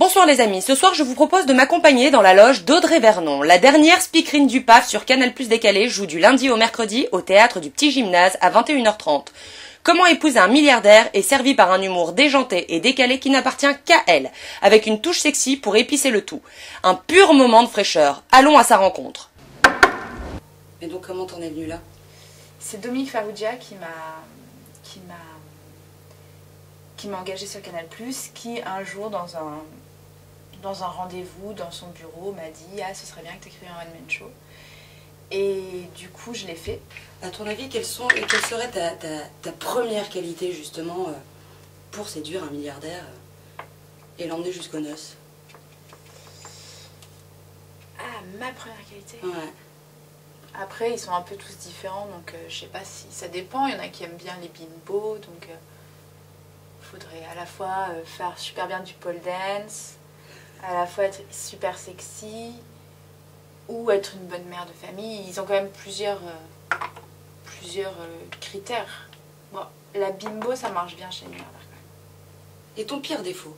Bonsoir les amis, ce soir je vous propose de m'accompagner dans la loge d'Audrey Vernon. La dernière speakerine du PAF sur Canal+ décalé joue du lundi au mercredi au théâtre du Petit Gymnase à 21h30. Comment épouser un milliardaire est servi par un humour déjanté et décalé qui n'appartient qu'à elle, avec une touche sexy pour épicer le tout. Un pur moment de fraîcheur. Allons à sa rencontre. Et donc comment t'en es venue là? C'est Dominique Farrugia qui m'a engagée sur Canal+, qui un jour dans un rendez-vous dans son bureau m'a dit « Ah, ce serait bien que tu écrives un one-man show ». Et du coup, je l'ai fait. À ton avis, quelle serait ta première qualité justement pour séduire un milliardaire et l'emmener jusqu'aux noces? Ah, ma première qualité? Ouais. Après, ils sont un peu tous différents, donc je sais pas si... Ça dépend, il y en a qui aiment bien les bimbos, donc il faudrait à la fois faire super bien du pole dance, à la fois être super sexy, ou être une bonne mère de famille. Ils ont quand même plusieurs critères. Bon, la bimbo, ça marche bien chez les milliardaires quand même. Et ton pire défaut?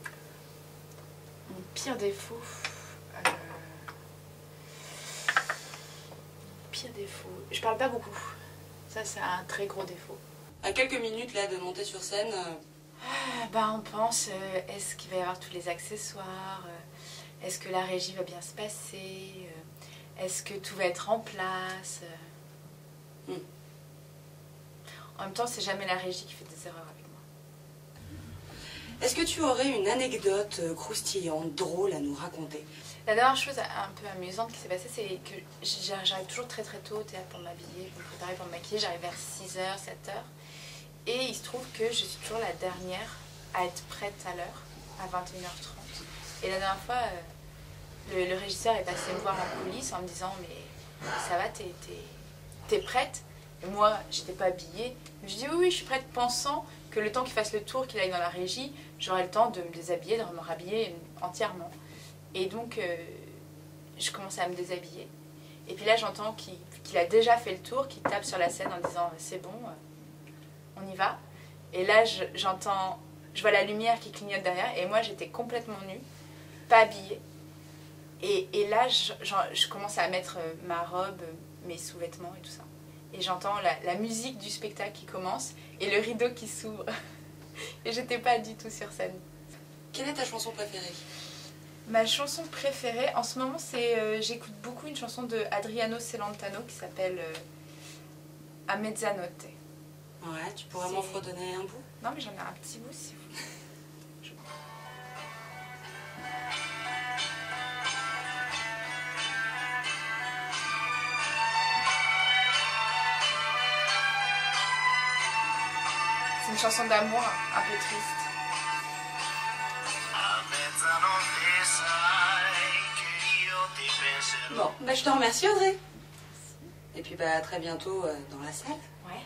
Mon pire défaut... Pire défaut... Je parle pas beaucoup. Ça, c'est un très gros défaut. À quelques minutes là de monter sur scène... on pense, est-ce qu'il va y avoir tous les accessoires? Est-ce que la régie va bien se passer? Est-ce que tout va être en place? En même temps, c'est jamais la régie qui fait des erreurs avec moi. Est-ce que tu aurais une anecdote croustillante, drôle à nous raconter? La dernière chose un peu amusante qui s'est passée, c'est que j'arrive toujours très très tôt au théâtre pour m'habiller, pour me préparer, pour me maquiller. J'arrive vers 6h, 7h. Et il se trouve que je suis toujours la dernière à être prête à l'heure, à 21h30. Et la dernière fois, le régisseur est passé me voir en coulisses en me disant « Mais ça va, t'es prête ?» Et moi, j'étais pas habillée. Je dis « Oui, je suis prête », pensant que le temps qu'il fasse le tour, qu'il aille dans la régie, j'aurais le temps de me déshabiller, de me rhabiller entièrement. Et donc, je commençais à me déshabiller. Et puis là, j'entends qu'il a déjà fait le tour, qu'il tape sur la scène en disant « C'est bon, on y va ». Et là, je vois la lumière qui clignote derrière. Et moi, j'étais complètement nue, pas habillée. Et là, je commence à mettre ma robe, mes sous-vêtements et tout ça. Et j'entends la musique du spectacle qui commence et le rideau qui s'ouvre. Et j'étais pas du tout sur scène. Quelle est ta chanson préférée? Ma chanson préférée, en ce moment, c'est j'écoute beaucoup une chanson de Adriano Celentano qui s'appelle A Mezzanotte. Ouais, tu pourrais m'en fredonner un bout? Non, mais j'en ai un petit bout si vous voulez. C'est une chanson d'amour un peu triste. Bon, je te remercie Audrey. Et puis à très bientôt dans la salle. Ouais.